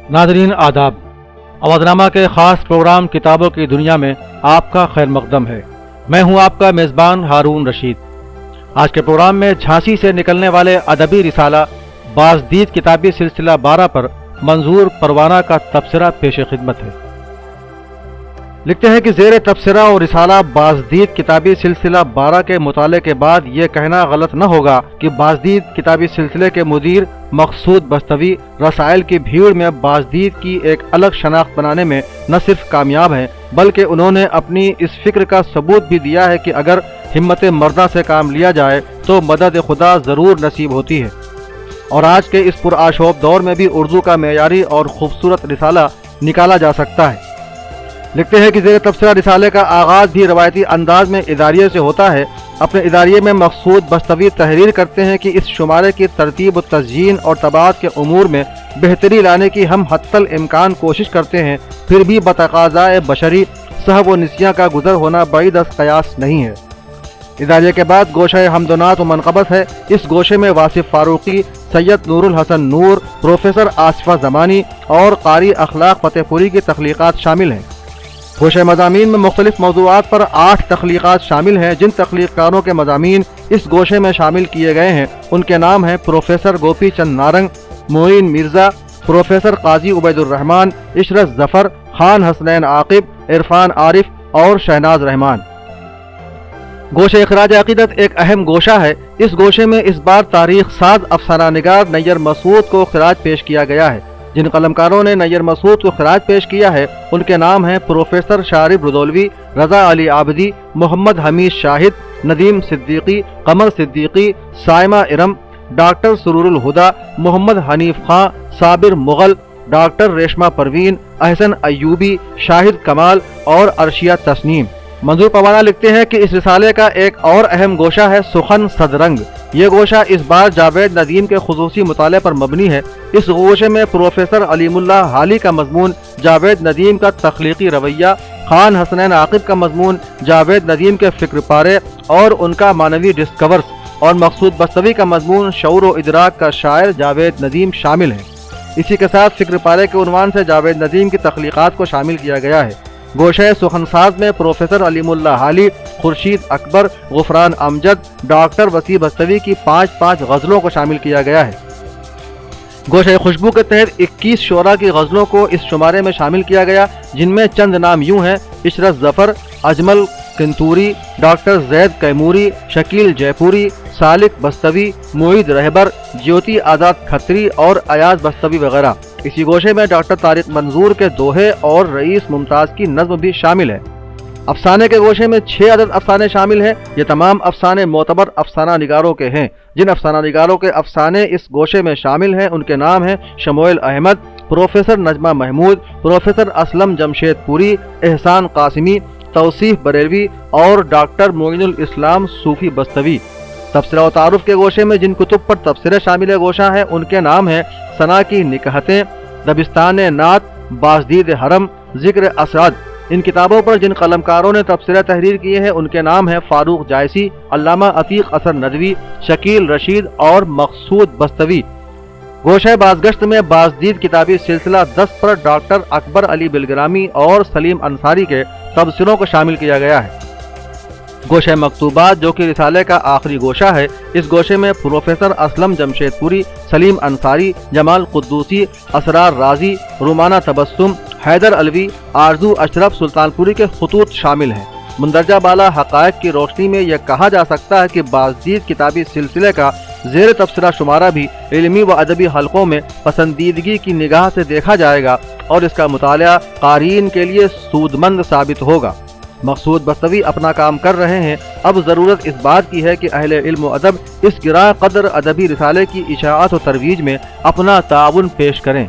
नाज़रीन आदाब, आवाज़नामा के ख़ास प्रोग्राम किताबों की दुनिया में आपका खैर मक़दम है। मैं हूं आपका मेज़बान हारून रशीद। आज के प्रोग्राम में झांसी से निकलने वाले अदबी रिसाला बाज़दीद किताबी सिलसिला 12 पर मंजूर परवाना का तबसरा पेश खिदमत है। लिखते हैं कि ज़ेर तबसरा और रिसाला बाज़दीद किताबी सिलसिला 12 के मुताले के बाद ये कहना गलत न होगा कि बाज़दीद किताबी सिलसिले के मुदीर मकसूद बस्तवी रसाइल की भीड़ में बाज़दीद की एक अलग शनाख्त बनाने में न सिर्फ कामयाब हैं, बल्कि उन्होंने अपनी इस फिक्र का सबूत भी दिया है कि अगर हिम्मत मर्दा से काम लिया जाए तो मदद खुदा ज़रूर नसीब होती है। और आज के इस पुरआशोब दौर में भी उर्दू का मेयारी और खूबसूरत रिसाला निकाला जा सकता है। लिखते हैं कि ज़ेर तबसरा रिसाले का आगाज़ भी रवायती अंदाज में इदारिये से होता है। अपने इदारिये में मकसूद बस्तवी तहरीर करते हैं कि इस शुमारे की तरतीब और तज़यीन और तबात के उमूर में बेहतरी लाने की हम हत्तल इम्कान कोशिश करते हैं, फिर भी बतक़ाज़ाए बशरी सहव व निसियाँ का गुज़र होना बाइद अज़ क़यास नहीं है। इदारिये के बाद गोशे हमदनात व मनक़बत है। इस गोशे में वासिफ़ फ़ारूक़ी, सैयद नूरुल हसन नूर, प्रोफेसर आसिफ़ा ज़मानी और क़ारी अखलाक़ फ़तेहपुरी की तख्लीक़ात शामिल हैं। गोशे मज़ामीन में मुख्तलिफ़ मौज़ूआत पर 8 तख्लीक़ात शामिल हैं। जिन तख्लीक़कारों के मज़ामीन इस गोशे में शामिल किए गए हैं उनके नाम हैं प्रोफेसर गोपी चंद नारंग, मोइन मिर्ज़ा, प्रोफेसर क़ाज़ी उबैदुर्रहमान, इशरत ज़फ़र, खान हसनैन आक़िब, इरफ़ान आरिफ और शहनाज रहमान। गोशे इख़राज अक़ीदत एक अहम गोशा है। इस गोशे में इस बार तारीख़ साज अफसाना निगार नैयर मसूद को ख़िराज पेश किया गया है। जिन कलमकारों ने नैयर मसूद को ख़िराज पेश किया है उनके नाम हैं प्रोफेसर शारिब रुदौलवी, रज़ा अली आबदी, मोहम्मद हमीद शाहिद, नदीम सिद्दीकी, कमर सिद्दीकी, साइमा इरम, डॉक्टर सुरूरुल हुदा, मोहम्मद हनीफ खां, साबिर मुग़ल, डॉक्टर रेशमा परवीन, अहसन अय्यूबी, शाहिद कमाल और अर्शिया तस्नीम। मंजूर परवाना लिखते हैं कि इस रिसाले का एक और अहम गोशा है सुखन सदरंग। ये गोशा इस बार जावेद नदीम के खुसूसी मुताले पर मबनी है। इस गोशे में प्रोफेसर अलीमुल्लाह हाली का मजमून जावेद नदीम का तख्लीकी रवैया, खान हसनैन आक़िब का मजमून जावेद नदीम के फ़िक्र पारे और उनका मानवी डिस्कवर्स, और मकसूद बस्तवी का मजमून शऊर व इदराक का शायर जावेद नदीम शामिल है। इसी के साथ फ़िक्र पारे के उन्वान से जावेद नदीम की तख्लीक़ात को शामिल किया गया है। गोशे सुखनसाज में प्रोफेसर अलीमुल्लाह हाली, खुर्शीद अकबर, गुफरान अमजद, डॉक्टर वसी बस्तवी की 5-5 गज़लों को शामिल किया गया है। गोशे खुशबू के तहत 21 शोरा की गज़लों को इस शुमारे में शामिल किया गया, जिनमें चंद नाम यूँ हैं: इशरत ज़फ़र, अजमल किंतूरी, डॉक्टर जैद कैमूरी, शकील जयपुरी, सालिक बस्तवी, मुईद रहबर, ज्योति आज़ाद खत्री और अयाज बस्तवी वगैरह। इसी गोशे में डॉक्टर तारिक मंजूर के दोहे और रईस मुमताज़ की नज़्म भी शामिल है। अफसाने के गोशे में 6 अदद अफसाने शामिल हैं। ये तमाम अफसाने मोतबर अफसाना निगारों के हैं। जिन अफसाना निगारों के अफसाने इस गोशे में शामिल हैं उनके नाम हैं शमूएल अहमद, प्रोफेसर नजमा महमूद, प्रोफेसर असलम जमशेदपुरी, एहसान कासिमी, तौसीफ बरेलवी और डॉक्टर मोइनुल इस्लाम सूफी बस्तवी। तबसरा व तारुफ के गोशे में जिन कुतुब पर तबसरे शामिल गोशा हैं उनके नाम हैं सना की निकहतें, दबिस्तान नात, बाज़दीद हरम, ज़िक्र असराद। इन किताबों पर जिन कलमकारों ने तबसरे तहरीर किए हैं उनके नाम हैं फ़ारूक जायसी, अल्लामा अतीक असर नदवी, शकील रशीद और मकसूद बस्तवी। गोशे बाज़गश्त में बाज़दीद किताबी सिलसिला 10 पर डॉक्टर अकबर अली बिलग्रामी और सलीम अंसारी के तबसरों को शामिल किया गया है। गोशे मकतूबात, जो कि रिसाले का आखिरी गोशा है, इस गोशे में प्रोफेसर असलम जमशेदपुरी, सलीम अंसारी, जमाल कुद्दूसी, असरार राजी, रुमाना तबस्सुम, हैदर अलवी, आरजू अशरफ सुल्तानपुरी के खतूत शामिल हैं। मुंदरजा बाला हक़ाइक़ की रोशनी में यह कहा जा सकता है कि बाज़दीद किताबी सिलसिले का ज़ेर तबसरा शुमारा भी इल्मी व अदबी हलकों में पसंदीदगी की निगाह से देखा जाएगा और इसका मुताला क़ारीन के लिए सूदमंद साबित होगा। मकसूद बस्तवी अपना काम कर रहे हैं। अब ज़रूरत इस बात की है कि अहले इल्म व अदब इस गिरा कदर अदबी रिसाले की इशाअत व तरवीज में अपना ताउन पेश करें।